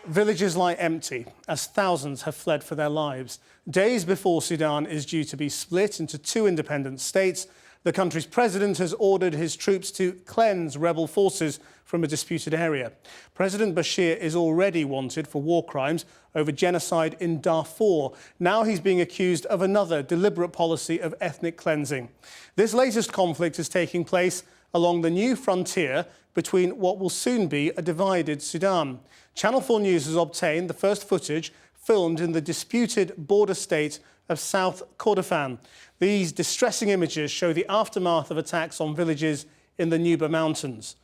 Villages lie empty as thousands have fled for their lives. Days before Sudan is due to be split into two independent states, the country's president has ordered his troops to cleanse rebel forces from a disputed area. President Bashir is already wanted for war crimes over genocide in Darfur. Now he's being accused of another deliberate policy of ethnic cleansing. This latest conflict is taking place along the new frontier between what will soon be a divided Sudan. Channel 4 News has obtained the first footage filmed in the disputed border state of South Kordofan. These distressing images show the aftermath of attacks on villages in the Nuba mountains.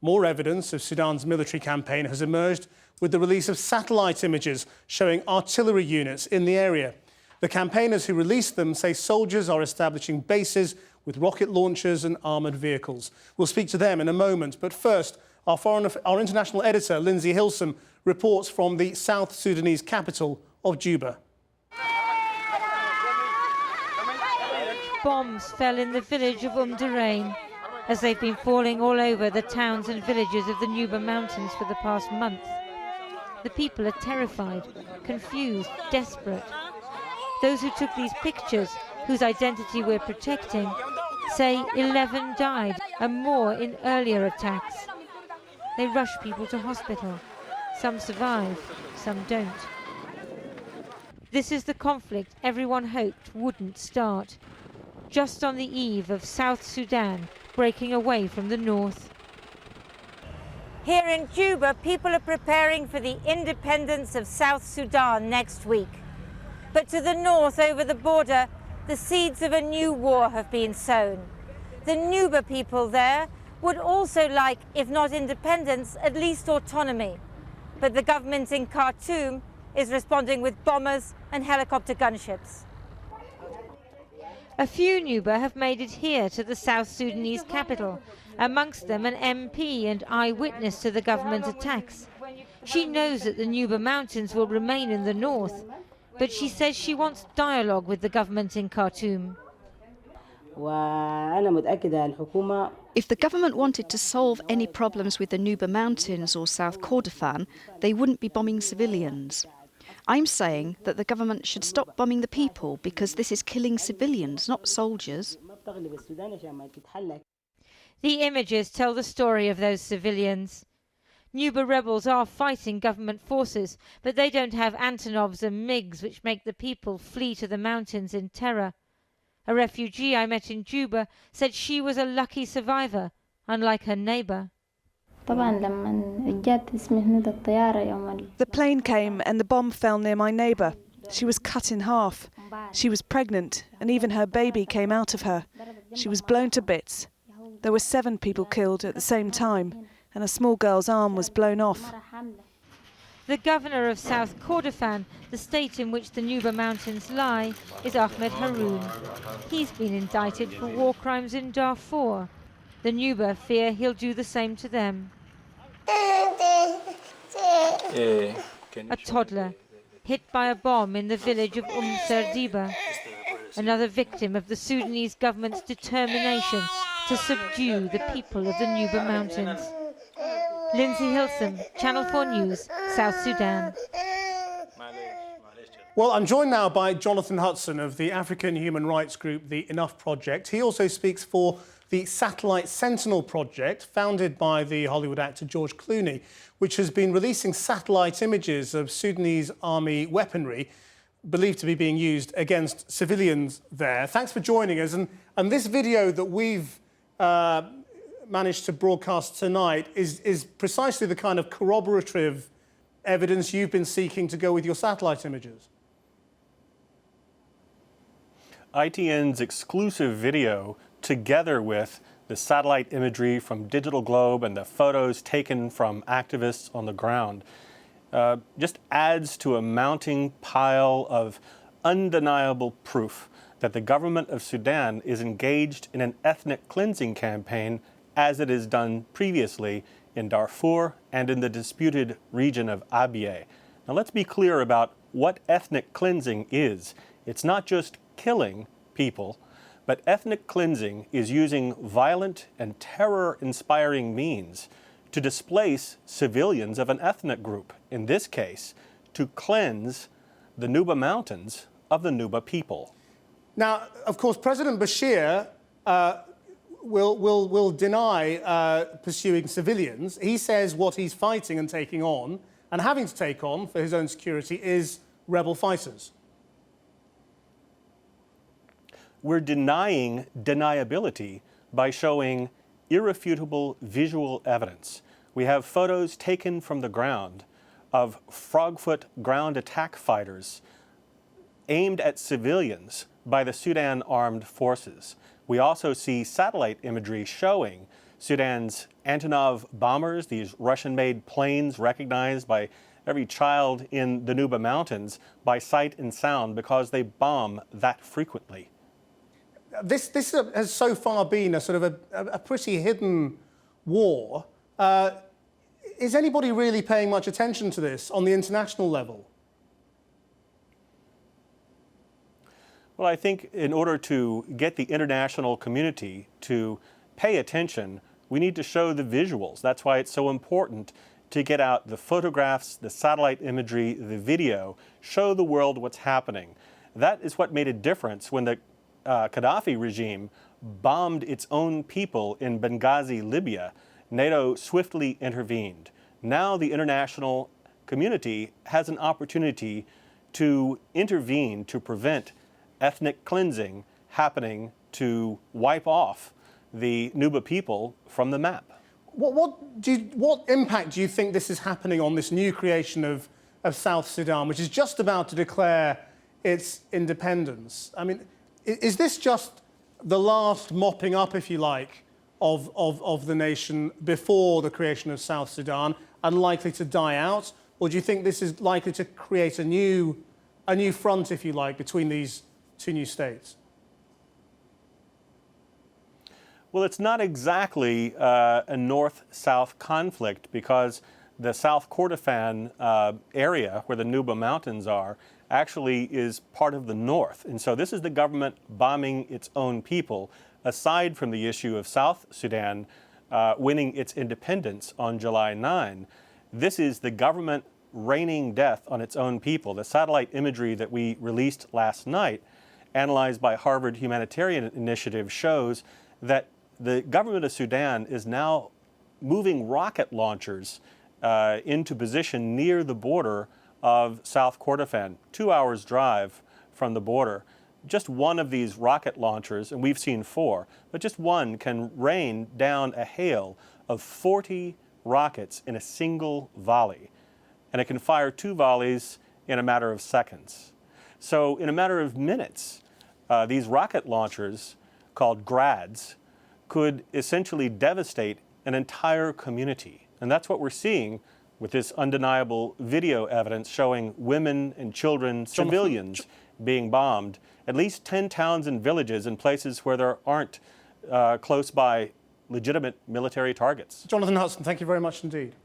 More evidence of Sudan's military campaign has emerged with the release of satellite images showing artillery units in the area. The campaigners who released them say soldiers are establishing bases with rocket launchers and armoured vehicles. We'll speak to them in a moment, but first, our international editor, Lindsay Hilsum, reports from the South Sudanese capital of Juba. Bombs fell in the village of Durain, as they've been falling all over the towns and villages of the Nuba mountains for the past month. The people are terrified, confused, desperate. Those who took these pictures, whose identity we're protecting, say 11 died and more in earlier attacks. They rush people to hospital. Some survive, some don't. This is the conflict everyone hoped wouldn't start, just on the eve of South Sudan breaking away from the north. Here in Juba, people are preparing for the independence of South Sudan next week. But to the north, over the border, the seeds of a new war have been sown. The Nuba people there would also like, if not independence, at least autonomy. But the government in Khartoum is responding with bombers and helicopter gunships. A few Nuba have made it here to the South Sudanese capital, amongst them an MP and eyewitness to the government attacks. She knows that the Nuba mountains will remain in the north, but she says she wants dialogue with the government in Khartoum. If the government wanted to solve any problems with the Nuba Mountains or South Kordofan, they wouldn't be bombing civilians. I'm saying that the government should stop bombing the people because this is killing civilians, not soldiers. The images tell the story of those civilians. Nuba rebels are fighting government forces, but they don't have Antonovs and MiGs which make the people flee to the mountains in terror. A refugee I met in Juba said she was a lucky survivor, unlike her neighbour. The plane came and the bomb fell near my neighbour. She was cut in half. She was pregnant and even her baby came out of her. She was blown to bits. There were 7 people killed at the same time and a small girl's arm was blown off. The governor of South Kordofan, the state in which the Nuba mountains lie, is Ahmed Haroun. He's been indicted for war crimes in Darfur. The Nuba fear he'll do the same to them. A toddler hit by a bomb in the village of Serdiba, another victim of the Sudanese government's determination to subdue the people of the Nuba mountains. Lindsay Hilsum, Channel 4 News, South Sudan. Well, I'm joined now by Jonathan Hudson of the African human rights group, the Enough Project. He also speaks for the Satellite Sentinel Project, founded by the Hollywood actor George Clooney, which has been releasing satellite images of Sudanese army weaponry believed to be being used against civilians there. Thanks for joining us. And this video that we've managed to broadcast tonight is precisely the kind of corroborative evidence you've been seeking to go with your satellite images. ITN's exclusive video, together with the satellite imagery from Digital Globe and the photos taken from activists on the ground, just adds to a mounting pile of undeniable proof that the government of Sudan is engaged in an ethnic cleansing campaign as it has done previously in Darfur and in the disputed region of Abyei. Now let's be clear about what ethnic cleansing is. It's not just killing people, but ethnic cleansing is using violent and terror-inspiring means to displace civilians of an ethnic group, in this case, to cleanse the Nuba Mountains of the Nuba people. Now, of course, President Bashir will deny pursuing civilians. He says what he's fighting and taking on, and having to take on for his own security, is rebel fighters. We're denying deniability by showing irrefutable visual evidence. We have photos taken from the ground of frogfoot ground attack fighters aimed at civilians by the Sudan armed forces. We also see satellite imagery showing Sudan's Antonov bombers, these Russian-made planes recognized by every child in the Nuba Mountains by sight and sound because they bomb that frequently. This has so far been a sort of a pretty hidden war. Is anybody really paying much attention to this on the international level? Well, I think in order to get the international community to pay attention, we need to show the visuals. That's why it's so important to get out the photographs, the satellite imagery, the video, show the world what's happening. That is what made a difference when the Gaddafi regime bombed its own people in Benghazi, Libya. NATO swiftly intervened. Now the international community has an opportunity to intervene to prevent ethnic cleansing happening to wipe off the Nuba people from the map. What impact do you think this is happening on this new creation of South Sudan, which is just about to declare its independence? I mean, is this just the last mopping up, if you like, of the nation before the creation of South Sudan, unlikely to die out? Or do you think this is likely to create a new front, if you like, between these two new states? Well, it's not exactly a north-south conflict because the South Kordofan area where the Nuba Mountains are actually is part of the north. And so this is the government bombing its own people, aside from the issue of South Sudan winning its independence on July 9. This is the government raining death on its own people. The satellite imagery that we released last night, analyzed by Harvard Humanitarian Initiative, shows that the government of Sudan is now moving rocket launchers into position near the border of South Kordofan, 2 hours drive from the border. Just one of these rocket launchers, and we've seen 4, but just one can rain down a hail of 40 rockets in a single volley. And it can fire 2 volleys in a matter of seconds. So in a matter of minutes, these rocket launchers, called grads, could essentially devastate an entire community. And that's what we're seeing with this undeniable video evidence showing women and children, civilians, being bombed. At least 10 towns and villages in places where there aren't close by legitimate military targets. Jonathan Hudson, thank you very much indeed.